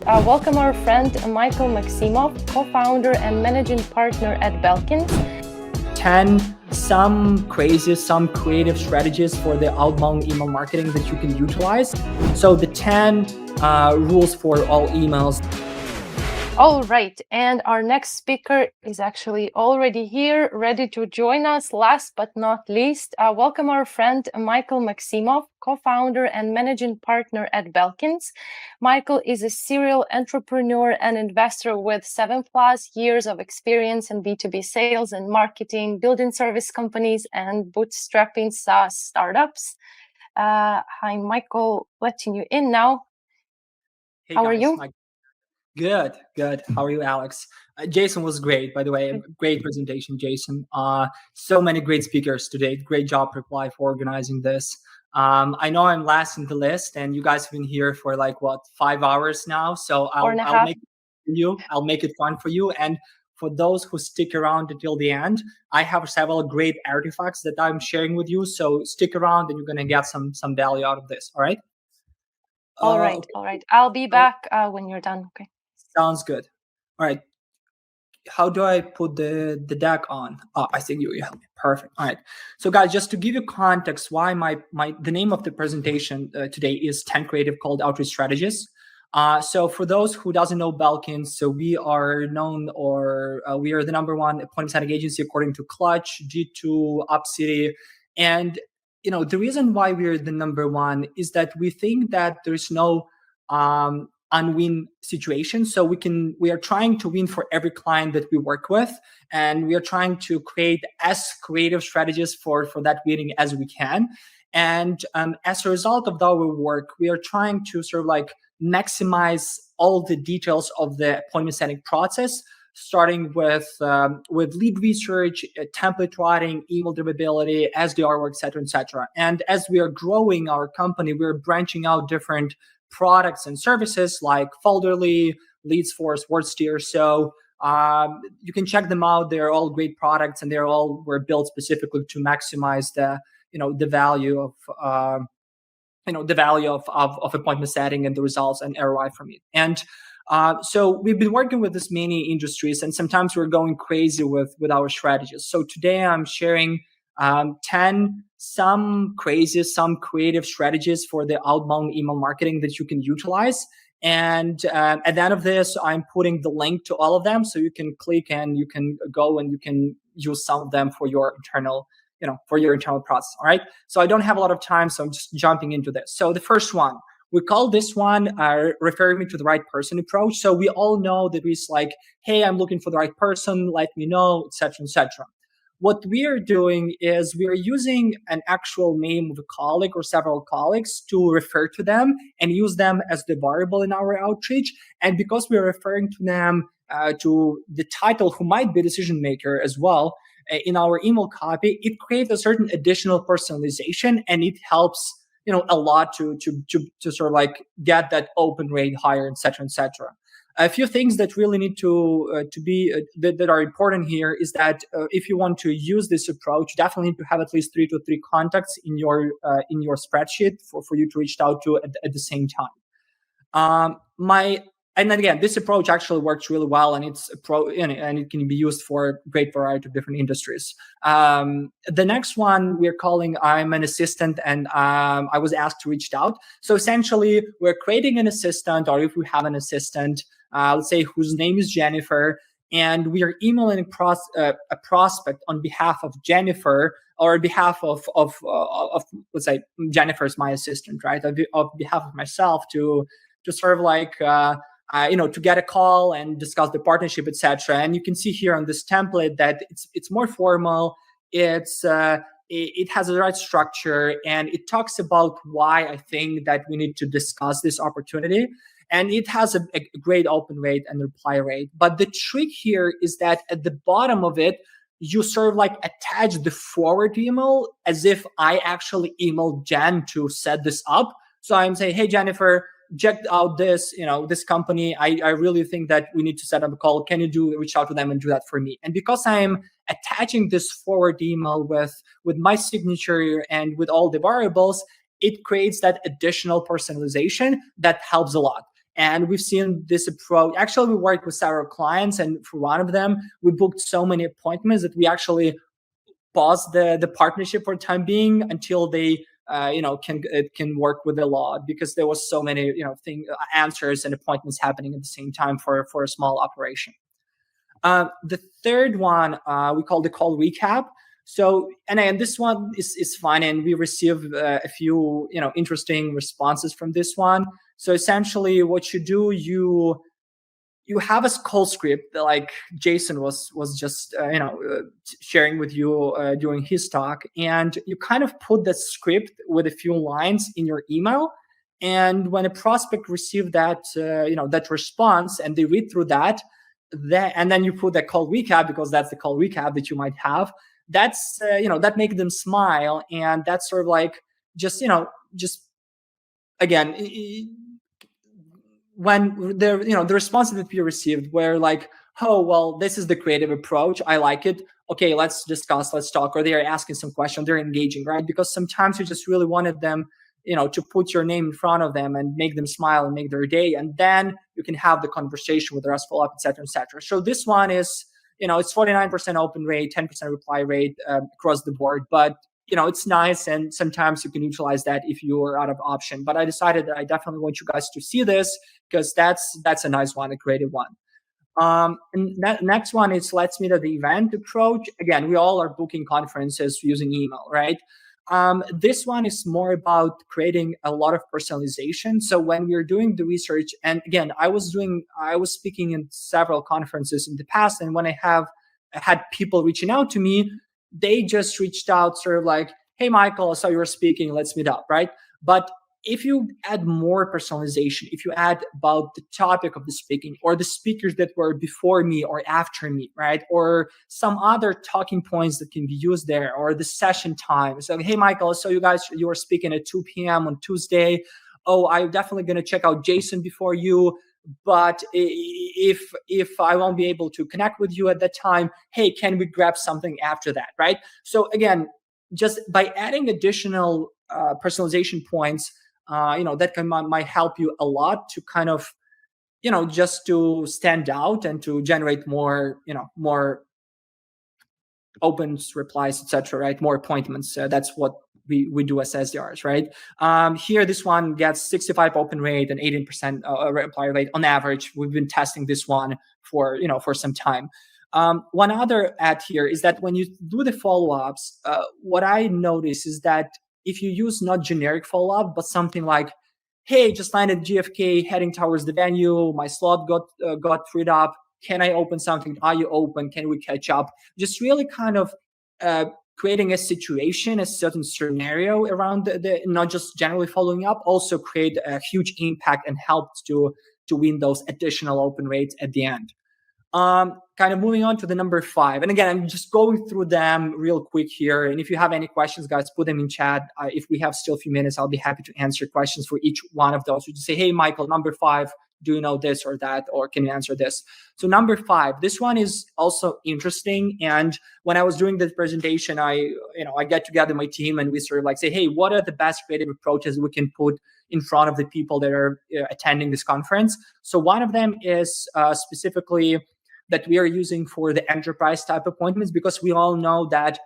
Welcome our friend Michael Maximoff, co-founder and managing partner at Belkins. 10 some creative strategies for the outbound email marketing that you can utilize. So the 10 rules for all emails. All right, and our next speaker is actually already here, ready to join us. Last but not least, welcome our friend Michael Maximoff, co-founder and managing partner at Belkins. Michael is a serial entrepreneur and investor with 7+ years of experience in B2B sales and marketing, building service companies, and bootstrapping SaaS startups. Hi, Michael, letting you in now. Hey How guys, are you? Good. How are you, Alex? Jason was great, by the way. Great presentation, Jason. So many great speakers today. Great job, Reply, for organizing this. I know I'm last in the list, and you guys have been here for 5 hours now. So I'll make it for you. I'll make it fun for you. And for those who stick around until the end, I have several great artifacts that I'm sharing with you. So stick around, and you're gonna get some value out of this. All right. All right. I'll be back when you're done. Okay. Sounds good. All right. How do I put the deck on? Oh, I think you help me. Perfect. All right. So guys, just to give you context, why the name of the presentation today is 10 creative cold outreach strategies. So for those who doesn't know Belkins, so we are known, or we are the #1 appointment setting agency according to Clutch, G2, UpCity, and the reason why we're the #1 is that we think that there's no unwin situation. So we are trying to win for every client that we work with, and we are trying to create as creative strategies for that winning as we can. And as a result of our work, we are trying to sort of maximize all the details of the appointment setting process, starting with lead research, template writing, email deliverability, SDR work, et cetera. And as we are growing our company, we're branching out different products and services like Folderly, LeadsForce, WordSteer. So you can check them out. They're all great products, and were built specifically to maximize the value of appointment setting and the results and ROI from it. And so we've been working with this many industries, and sometimes we're going crazy with our strategies. So today I'm sharing 10 some creative strategies for the outbound email marketing that you can utilize. And at the end of this, I'm putting the link to all of them, so you can click and you can go and you can use some of them for your internal process. All right. So I don't have a lot of time, so I'm just jumping into this. So the first one, we call this one referring me to the right person approach. So we all know that it's hey, I'm looking for the right person, let me know, etc. What we are doing is we are using an actual name of a colleague or several colleagues to refer to them and use them as the variable in our outreach. And because we are referring to them to the title, who might be a decision maker as well, in our email copy, it creates a certain additional personalization, and it helps a lot to sort of get that open rate higher, etc. A few things that really need to be that are important here is that if you want to use this approach, you definitely need to have at least 3 to 3 contacts in your spreadsheet for you to reach out to at the same time. And then again, this approach actually works really well, and and it can be used for a great variety of different industries. The next one we're calling I'm an assistant, and I was asked to reach out. So essentially, we're creating an assistant, or if we have an assistant, let's say whose name is Jennifer, and we are emailing a prospect on behalf of Jennifer, or on behalf of let's say Jennifer's my assistant, right? On behalf of myself to sort of to get a call and discuss the partnership, etc. And you can see here on this template that it's more formal. It has the right structure, and it talks about why I think that we need to discuss this opportunity. And it has a great open rate and reply rate. But the trick here is that at the bottom of it, you sort of attach the forward email as if I actually emailed Jen to set this up. So I'm saying, hey, Jennifer, check out this company. I really think that we need to set up a call. Can you reach out to them and do that for me? And because I'm attaching this forward email with my signature and with all the variables, it creates that additional personalization that helps a lot. And we've seen this approach. Actually, we worked with several clients, and for one of them, we booked so many appointments that we actually paused the partnership for the time being until they can work with the law, because there was so many answers and appointments happening at the same time for a small operation. The third one we call the call recap. So, and this one is fun, and we received a few interesting responses from this one. So essentially, what you do, you have a call script that, like Jason was just sharing with you during his talk, and you kind of put that script with a few lines in your email. And when a prospect receives that that response and they read through that, and then you put that call recap, because that's the call recap that you might have. That's that makes them smile, and that's sort of like just again, when the responses that we received were like, oh well, this is the creative approach, I like it, okay, let's discuss, let's talk. Or they are asking some question, they're engaging, right? Because sometimes you just really wanted them to put your name in front of them and make them smile and make their day, and then you can have the conversation with the rest, follow up, etc., etc. So this one is it's 49% open rate, 10% reply rate across the board, but it's nice, and sometimes you can utilize that if you're out of option. But I decided that I definitely want you guys to see this, because that's a nice one, a creative one. And that next one is let's meet at the event approach. Again, we all are booking conferences using email, right? This one is more about creating a lot of personalization. So when we're doing the research, and again, I was speaking in several conferences in the past, and when I had people reaching out to me, they just reached out sort of like, hey, Michael, I saw you were speaking, let's meet up, right? But if you add more personalization, if you add about the topic of the speaking, or the speakers that were before me or after me, right? Or some other talking points that can be used there, or the session time. So, hey, Michael, so you were speaking at 2 p.m. on Tuesday. Oh, I'm definitely going to check out Jason before you. But if I won't be able to connect with you at that time, hey, can we grab something after that, right? So again, just by adding additional personalization points, that might help you a lot to kind of, just to stand out and to generate more opens, replies, etc., right? More appointments. That's what we do as SDRs, right? Here, this one gets 65 open rate and 18% reply rate on average. We've been testing this one for some time. One other add here is that when you do the follow-ups, what I notice is that if you use not generic follow-up, but something like, hey, just landed GFK, heading towards the venue, my slot got freed up, can I open something? Are you open? Can we catch up? Just really kind of creating a situation, a certain scenario around the not just generally following up, also create a huge impact and help to win those additional open rates at the end. Kind of moving on to the number 5. And again, I'm just going through them real quick here. And if you have any questions, guys, put them in chat. If we have still a few minutes, I'll be happy to answer questions for each one of those. You just say, hey, Michael, number 5, do you know this or that? Or can you answer this? So number 5, this one is also interesting. And when I was doing this presentation, I get together my team and we sort of like say, hey, what are the best creative approaches we can put in front of the people that are attending this conference? So one of them is specifically that we are using for the enterprise type appointments, because we all know that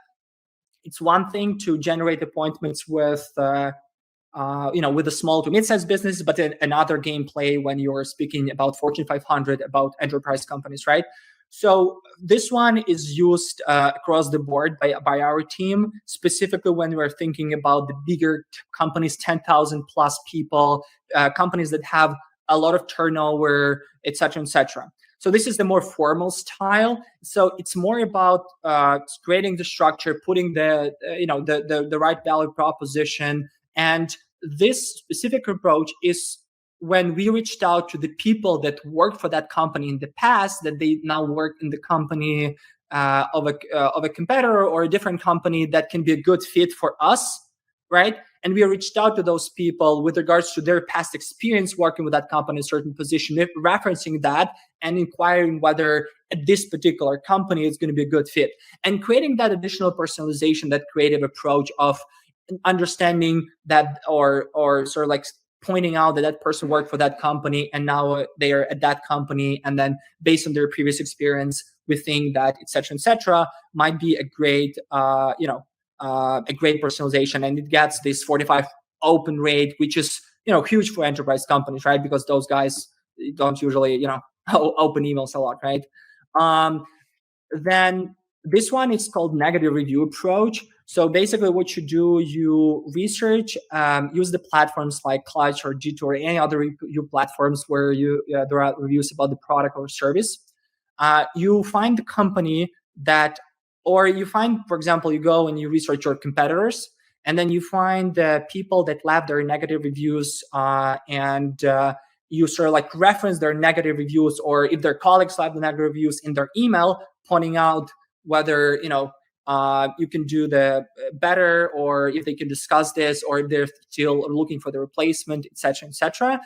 it's one thing to generate appointments with with a small to mid-sized business, but another gameplay when you're speaking about Fortune 500, about enterprise companies, right? So this one is used across the board by our team, specifically when we're thinking about the bigger companies, 10,000 plus people, companies that have a lot of turnover, et cetera, et cetera. So this is the more formal style. So it's more about creating the structure, putting the right value proposition. And this specific approach is when we reached out to the people that worked for that company in the past, that they now work in the company of a competitor or a different company that can be a good fit for us, right? And we reached out to those people with regards to their past experience working with that company in a certain position, referencing that and inquiring whether at this particular company it's going to be a good fit, and creating that additional personalization, that creative approach of understanding that, or sort of like pointing out that that person worked for that company and now they are at that company, and then based on their previous experience we think that etc might be a great a great personalization, and it gets this 45 open rate, which is huge for enterprise companies, right? Because those guys don't usually open emails a lot, right? Then this one is called negative review approach. So basically what you do, you research, use the platforms like Clutch or G2 or any other review platforms where there are reviews about the product or service. You find the company that, or you find, for example, you go and you research your competitors, and then you find the people that left their negative reviews, and you sort of like reference their negative reviews, or if their colleagues left the negative reviews in their email, pointing out whether you can do the better, or if they can discuss this, or if they're still looking for the replacement, etc.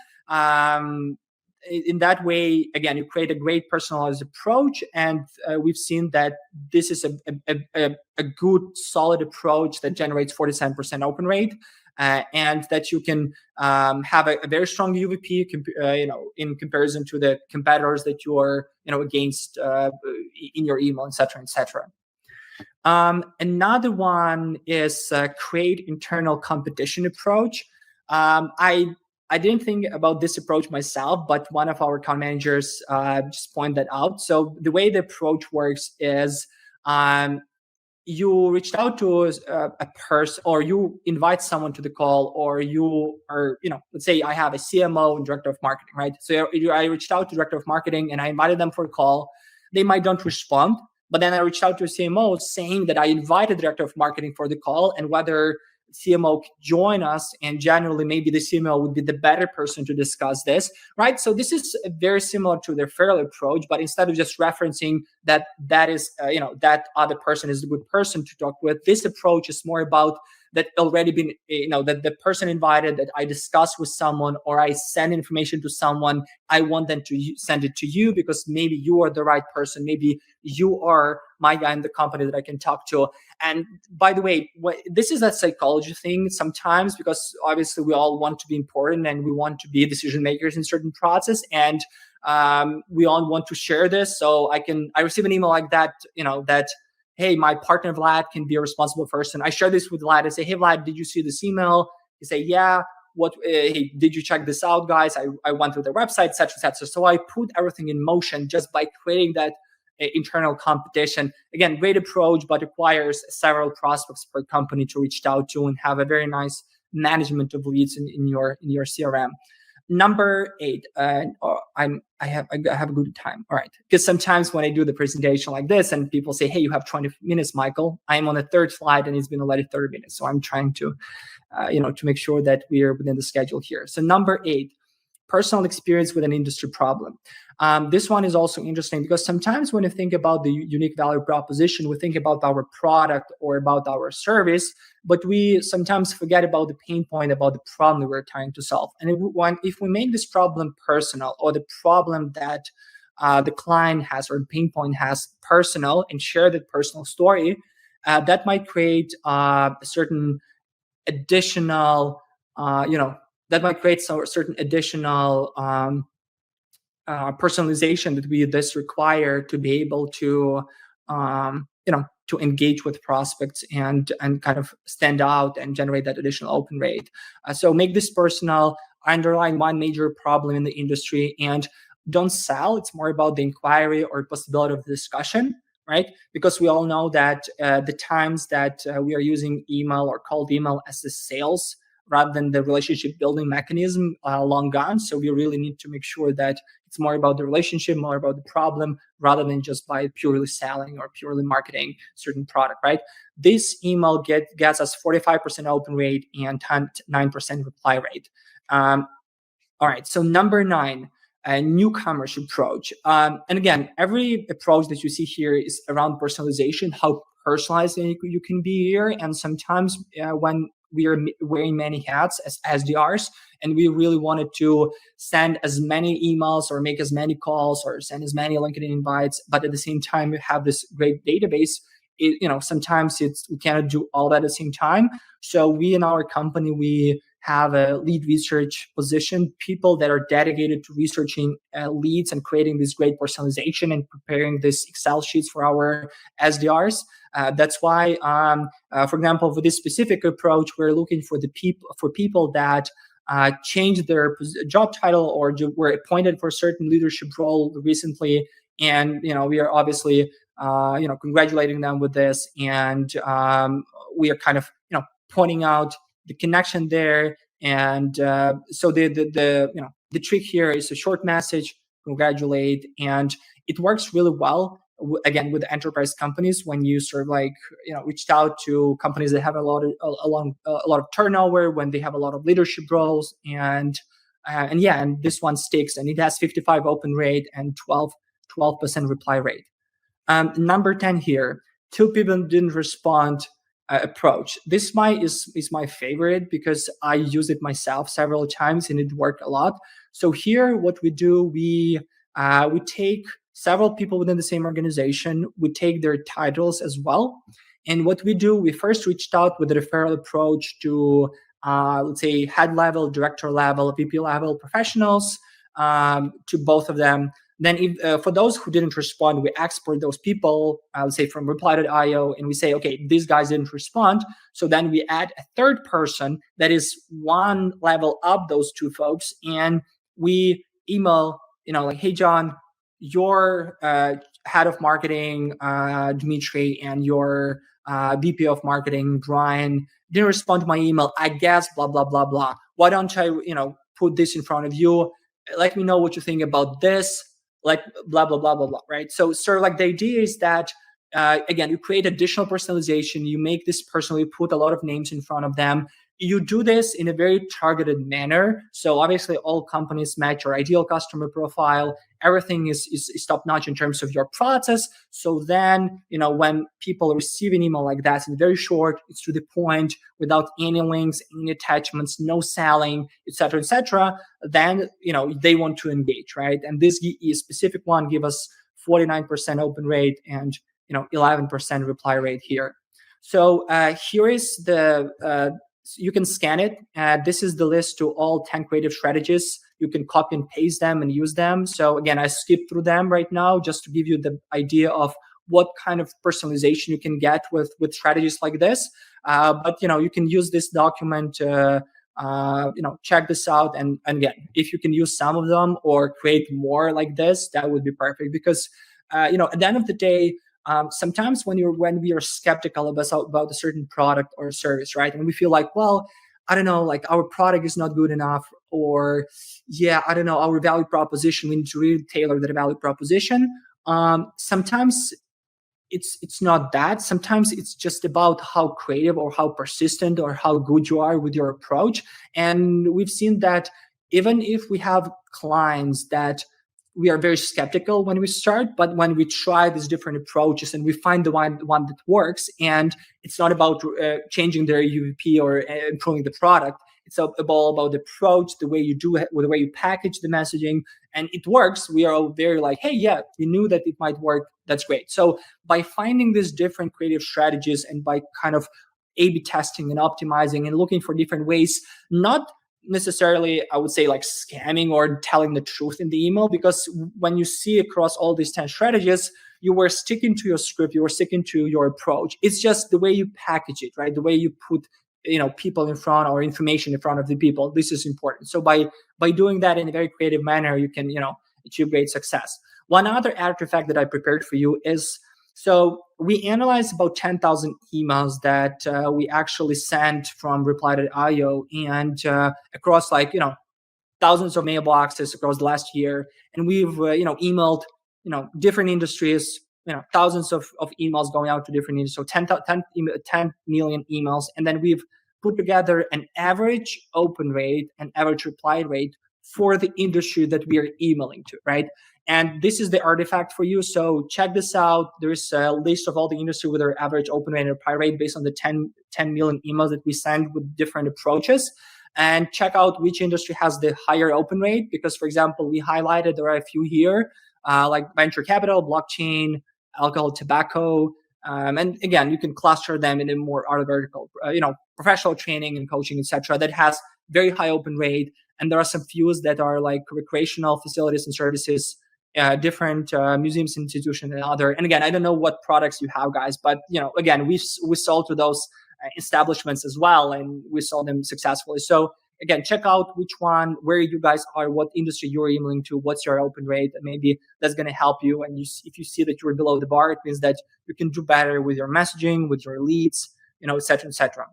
In that way, again, you create a great personalized approach, and we've seen that this is a good solid approach that generates 47% open rate, and that you can have a very strong UVP in comparison to the competitors that you are against in your email, etc. Another one is create internal competition approach. I didn't think about this approach myself, but one of our account managers just pointed that out. So the way the approach works is you reached out to a person, or you invite someone to the call, or you are, let's say I have a CMO and director of marketing, right? So I reached out to director of marketing and I invited them for a call. They might don't respond, but then I reached out to a CMO saying that I invited director of marketing for the call, and whether CMO could join us, and generally maybe the CMO would be the better person to discuss this, right? So this is very similar to the referral approach, but instead of just referencing that is that other person is a good person to talk with, this approach is more about that already been, that the person invited, that I discuss with someone, or I send information to someone, I want them to send it to you because maybe you are the right person, maybe you are my guy in the company that I can talk to. And by the way, this is a psychology thing sometimes, because obviously we all want to be important and we want to be decision makers in certain process, and we all want to share this. So I receive an email like that, that, hey, my partner Vlad can be a responsible person. I share this with Vlad. I say, hey Vlad, did you see this email? He say, yeah. Hey, did you check this out, guys? I went through their website, etc. So I put everything in motion just by creating that internal competition. Again, great approach, but requires several prospects per company to reach out to and have a very nice management of leads in your CRM. Number 8, I have a good time. All right, because sometimes when I do the presentation like this and people say, hey, you have 20 minutes, Michael, I'm on the third slide and it's been already 30 minutes. So I'm trying to, to make sure that we are within the schedule here. So number 8, personal experience with an industry problem. This one is also interesting because sometimes when you think about the unique value proposition, we think about our product or about our service, but we sometimes forget about the pain point, about the problem we're trying to solve. And if we make this problem personal, or the problem that the client has or the pain point has personal, and share that personal story, that might create a certain additional, that might create certain additional personalization that we thus require to be able to, to engage with prospects and kind of stand out and generate that additional open rate. So make this personal, underline one major problem in the industry, and don't sell. It's more about the inquiry or possibility of the discussion, right? Because we all know that the times that we are using email or cold email as the sales rather than the relationship building mechanism, long gone. So we really need to make sure that it's more about the relationship, more about the problem, rather than just by purely selling or purely marketing certain product, right? This email gets us 45% open rate and 9% reply rate. All right, so number 9, a newcomers approach. And again, every approach that you see here is around personalization, how personalized you can be here. And sometimes when we are wearing many hats as SDRs, and we really wanted to send as many emails or make as many calls or send as many LinkedIn invites, but at the same time we have this great database. Sometimes we cannot do all that at the same time. So we in our company, we have a lead research position, people that are dedicated to researching leads and creating this great personalization and preparing these Excel sheets for our SDRs. That's why, for example, for this specific approach, we're looking for people that changed their job title or were appointed for a certain leadership role recently, and we are obviously congratulating them with this, and we are kind of pointing out the connection there. And so the trick here is a short message, congratulate, and it works really well again with enterprise companies when you sort of reached out to companies that have a lot of turnover, when they have a lot of leadership roles, and this one sticks, and it has 55 open rate and 12% reply rate. Number 10 here, two people didn't respond approach. This is my favorite because I use it myself several times and it worked a lot. So here, what we do, we take several people within the same organization, we take their titles as well, and what we do, we first reached out with a referral approach to let's say head level, director level, VP level professionals, to both of them. Then for those who didn't respond, we export those people, let's say from reply.io, and we say, okay, these guys didn't respond. So then we add a third person that is one level up those two folks, and we email, like, hey, John, your head of marketing, Dmitry, and your VP of marketing, Brian, didn't respond to my email. I guess, blah, blah, blah, blah. Why don't I, put this in front of you? Let me know what you think about this. Like blah, blah, blah, blah, blah, right? So sort of like the idea is that, again, you create additional personalization, you make this personal, you put a lot of names in front of them. You do this in a very targeted manner. So obviously all companies match your ideal customer profile. Everything is top-notch in terms of your process. So then, when people receive an email like that, it's very short, it's to the point, without any links, any attachments, no selling, etc., then, they want to engage, right? And this specific one give us 49% open rate and, 11% reply rate here. So here is the you can scan it. This is the list to all 10 creative strategies. You can copy and paste them and use them. So again, I skipped through them right now just to give you the idea of what kind of personalization you can get with strategies like this. But you can use this document. Check this out. And again, if you can use some of them or create more like this, that would be perfect. Because at the end of the day, sometimes when we are skeptical about a certain product or service, right? And we feel like, well, I don't know, like our product is not good enough, or I don't know, our value proposition, we need to really tailor the value proposition. Sometimes it's not that. Sometimes it's just about how creative or how persistent or how good you are with your approach. And we've seen that even if we have clients that we are very skeptical when we start, but when we try these different approaches and we find the one that works, and it's not about changing their UVP or improving the product, it's all about the approach, the way you do it, the way you package the messaging, and it works. We are all very like, hey, yeah, we knew that it might work. That's great. So by finding these different creative strategies and by kind of A/B testing and optimizing and looking for different ways, not necessarily, I would say, like scamming or telling the truth in the email, because when you see across all these 10 strategies, you were sticking to your script, you were sticking to your approach. It's just the way you package it, right? The way you put people in front or information in front of the people. This is important. So by doing that in a very creative manner, you can achieve great success. One other artifact that I prepared for you is, so we analyzed about 10,000 emails that we actually sent from reply.io and across thousands of mailboxes across the last year. And we've emailed different industries, thousands of emails going out to different industries. So 10 million emails. And then we've put together an average open rate and average reply rate for the industry that we are emailing to, right? And this is the artifact for you. So check this out. There's a list of all the industry with their average open rate and reply rate based on the 10 million emails that we send with different approaches. And check out which industry has the higher open rate. Because, for example, we highlighted there are a few here, like venture capital, blockchain, alcohol, tobacco. And again, you can cluster them in a more other vertical, professional training and coaching, etc. That has very high open rate. And there are some fews that are like recreational facilities and services, different museums, institutions, and other. And again, I don't know what products you have, guys, but again, we sold to those establishments as well, and we sold them successfully. So again, check out which one, where you guys are, what industry you're emailing to, what's your open rate, and maybe that's going to help you. And if you see that you're below the bar, it means that you can do better with your messaging, with your leads, et cetera, et cetera.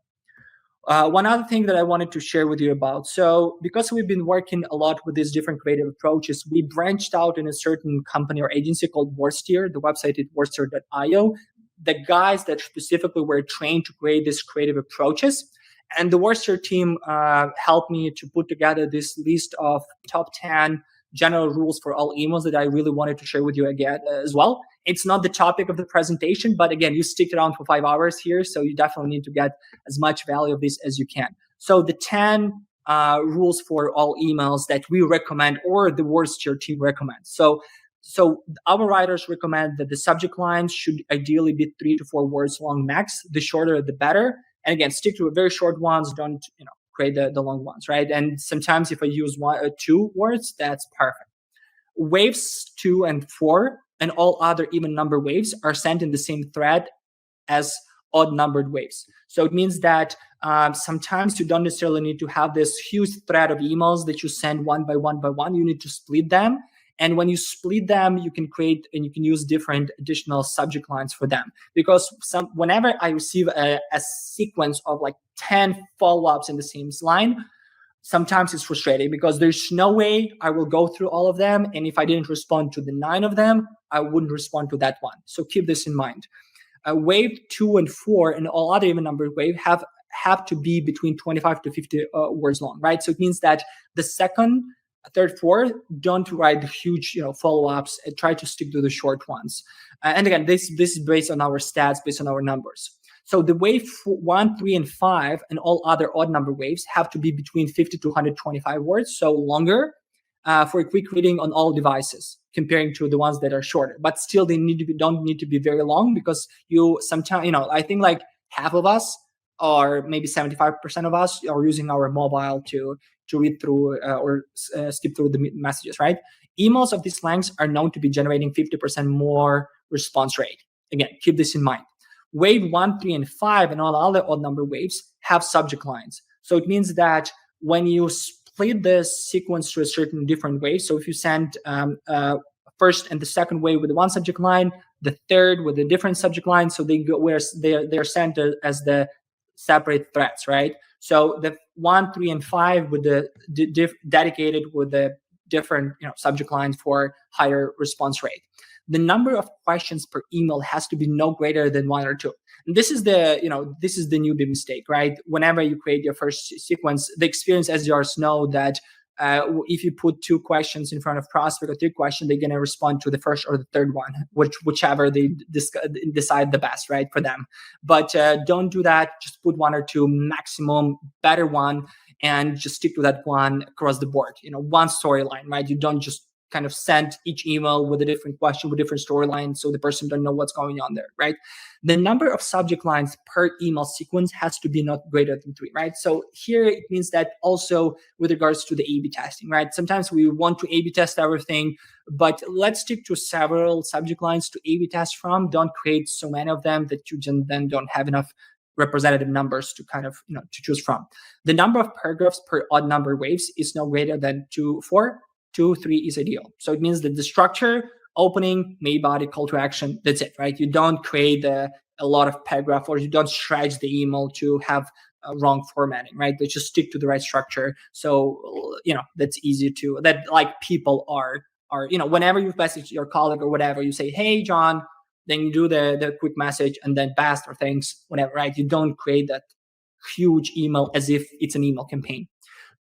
One other thing that I wanted to share with you about. So because we've been working a lot with these different creative approaches, we branched out in a certain company or agency called Worstier. The website is worstier.io. The guys that specifically were trained to create these creative approaches. And the Worcester team helped me to put together this list of top 10 general rules for all emails that I really wanted to share with you again as well. It's not the topic of the presentation, but again, you stick around for 5 hours here, so you definitely need to get as much value of this as you can. So the 10 rules for all emails that we recommend, or the Worcester team recommends. So our writers recommend that the subject lines should ideally be 3 to 4 words long max. The shorter, the better. And again, stick to very short ones. Don't create the long ones, right? And sometimes if I use 1 or 2 words, that's perfect. Waves 2 and 4 and all other even number waves are sent in the same thread as odd numbered waves. So it means that sometimes you don't necessarily need to have this huge thread of emails that you send one by one by one. You need to split them. And when you split them, you can create and you can use different additional subject lines for them. Because whenever I receive a sequence of like 10 follow-ups in the same line, sometimes it's frustrating because there's no way I will go through all of them. And if I didn't respond to the 9 of them, I wouldn't respond to that one. So keep this in mind. Wave 2 and 4 and all other even numbered wave have to be between 25 to 50 words long, right? So it means that the second, third, fourth, don't write huge, follow-ups. And try to stick to the short ones. And again, this is based on our stats, based on our numbers. So the wave 1, 3, and 5, and all other odd number waves have to be between 50 to 125 words, so longer, for a quick reading on all devices, comparing to the ones that are shorter. But still, they don't need to be very long because you sometimes, I think like half of us, or maybe 75% of us, are using our mobile to read through or skip through the messages, right? Emails of these lengths are known to be generating 50% more response rate. Again, keep this in mind. Wave 1, 3, and 5 and all other odd number waves have subject lines. So it means that when you split the sequence to a certain different wave, so if you send first and the second wave with one subject line, the third with a different subject line, so they are sent as the separate threads, right? So the 1, 3, and 5 with the dedicated with the different subject lines for higher response rate. The number of questions per email has to be no greater than 1 or 2. And this is the newbie mistake, right? Whenever you create your first sequence, the experience as yours know that if you put 2 questions in front of prospect or 3 questions, they're going to respond to the first or the third one, whichever they decide the best, right, for them. But don't do that. Just put 1 or 2 maximum, better one, and just stick to that one across the board. One storyline, right? You don't just kind of send each email with a different question, with different storyline, so the person don't know what's going on there, right? The number of subject lines per email sequence has to be not greater than 3, right? So here it means that also with regards to the A/B testing, right? Sometimes we want to A/B test everything, but let's stick to several subject lines to A/B test from. Don't create so many of them that you then don't have enough representative numbers to kind of to choose from. The number of paragraphs per odd number waves is no greater than 2, 4. 2, 3 is ideal. So it means that the structure, opening, main body, call to action, that's it, right? You don't create a lot of paragraph, or you don't stretch the email to have wrong formatting, right? They just stick to the right structure. So, that's easy that like people are, whenever you message your colleague or whatever, you say, hey, John, then you do the quick message and then bast or thanks, whatever, right? You don't create that huge email as if it's an email campaign.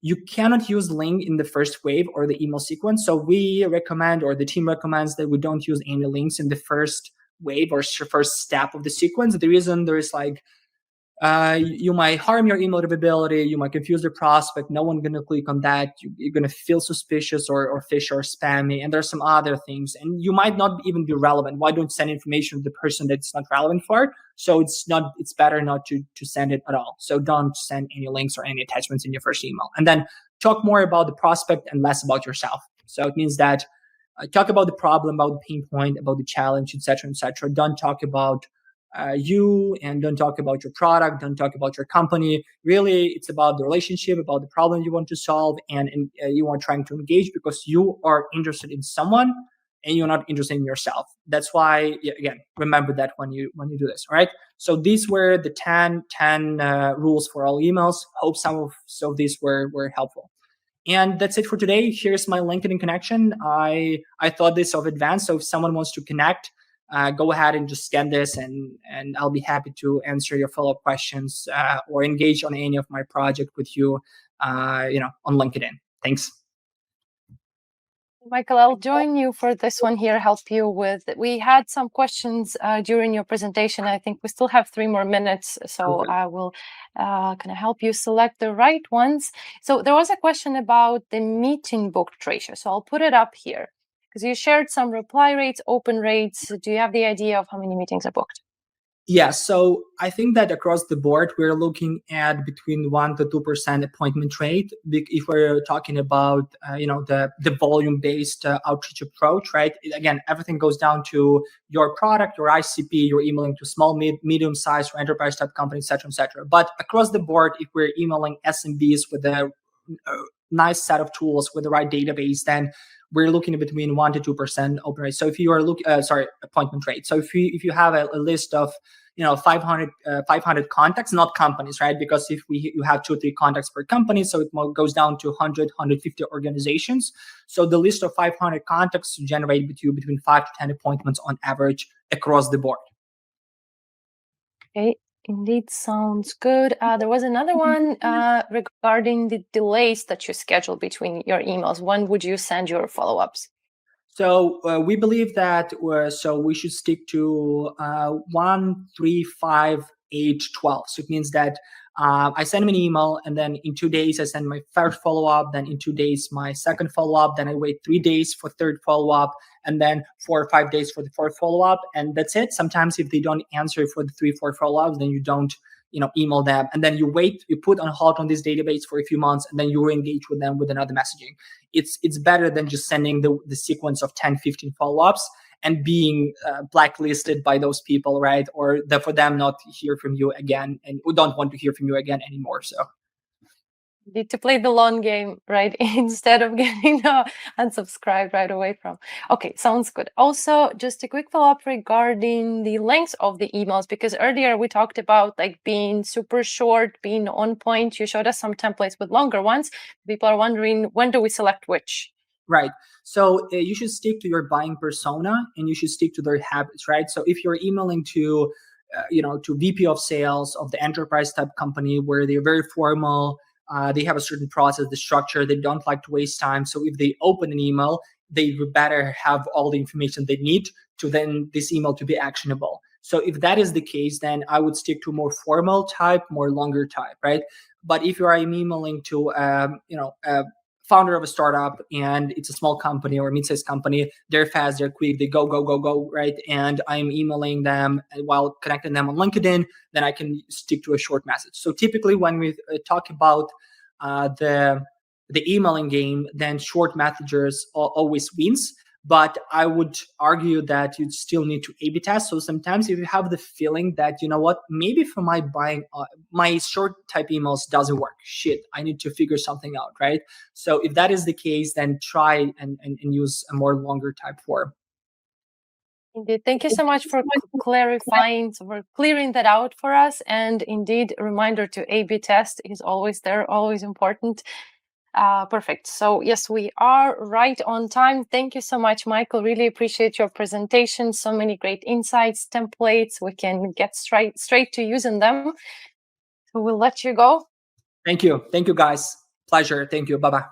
You cannot use link in the first wave or the email sequence. So we recommend, or the team recommends, that we don't use any links in the first wave or first step of the sequence. The reason there is like you might harm your email readability. You might confuse the prospect. No one's going to click on that. You're going to feel suspicious or fishy or spammy. And there's some other things. And you might not even be relevant. Why don't you send information to the person that's not relevant for it? So it's better not to send it at all. So don't send any links or any attachments in your first email. And then talk more about the prospect and less about yourself. So it means that talk about the problem, about the pain point, about the challenge, etc., etc. Don't talk about you, and don't talk about your product, don't talk about your company. Really, it's about the relationship, about the problem you want to solve, and you are trying to engage because you are interested in someone and you're not interested in yourself. That's why, again, remember that when you do this. All right. So these were the 10 rules for all emails. Hope some of these were helpful. And that's it for today. Here's my LinkedIn connection. I thought this of advance. So if someone wants to connect, go ahead and just scan this, and I'll be happy to answer your follow-up questions or engage on any of my project with you, on LinkedIn. Thanks. Michael, I'll join you for this one here, help you with. We had some questions during your presentation. I think we still have 3 more minutes, so I will kind of help you select the right ones. So there was a question about the meeting booked ratio. So I'll put it up here because you shared some reply rates, open rates. Do you have the idea of how many meetings are booked? Yeah, so I think that across the board, we're looking at between 1% to 2% appointment rate. If we're talking about, the volume-based outreach approach, right? Again, everything goes down to your product, your ICP, you're emailing to small, medium-sized, or enterprise-type companies, et cetera. But across the board, if we're emailing SMBs with a nice set of tools with the right database, then we're looking at between 1% to 2% open rate. So if you are appointment rate. So if you have a list of 500 contacts, not companies, right? Because if you have 2 or 3 contacts per company, so it goes down to 150 organizations. So the list of 500 contacts generate between 5 to 10 appointments on average across the board. Okay. Indeed, sounds good. There was another one regarding the delays that you schedule between your emails. When would you send your follow-ups? So we believe that we should stick to 1, 3, 5, 8, 12. So it means that I send them an email, and then in 2 days I send my first follow-up. Then in 2 days my second follow-up. Then I wait 3 days for third follow-up, and then 4 or 5 days for the fourth follow-up, and that's it. Sometimes if they don't answer for the 3, 4 follow-ups, then you don't email them, and then you wait, you put on hold on this database for a few months, and then you re-engage with them with another messaging. It's better than just sending the sequence of 10, 15 follow-ups and being blacklisted by those people, right? Or for them not to hear from you again, and who don't want to hear from you again anymore. So need to play the long game, right? Instead of getting unsubscribed right away from. Okay, sounds good. Also, just a quick follow-up regarding the length of the emails, because earlier we talked about like being super short, being on point. You showed us some templates with longer ones. People are wondering, when do we select which? Right. So you should stick to your buying persona, and you should stick to their habits, right? So if you're emailing to VP of sales of the enterprise type company where they're very formal, they have a certain process, the structure, they don't like to waste time. So if they open an email, they would better have all the information they need to then this email to be actionable. So if that is the case, then I would stick to more formal type, more longer type, right? But if you are emailing to, a founder of a startup and it's a small company or a mid-sized company, they're fast, they're quick, they go, right? And I'm emailing them while connecting them on LinkedIn, then I can stick to a short message. So typically when we talk about the emailing game, then short messages always wins. But I would argue that you still need to A/B test. So sometimes if you have the feeling that, maybe for my buying, my short type emails doesn't work. Shit, I need to figure something out, right? So if that is the case, then try and use a more longer type form. Indeed. Thank you so much for clarifying, for clearing that out for us. And indeed, a reminder to A/B test is always there, always important. Perfect. So yes, we are right on time. Thank you so much, Michael. Really appreciate your presentation. So many great insights, templates. We can get straight to using them. So we'll let you go. Thank you. Thank you, guys. Pleasure. Thank you. Bye-bye.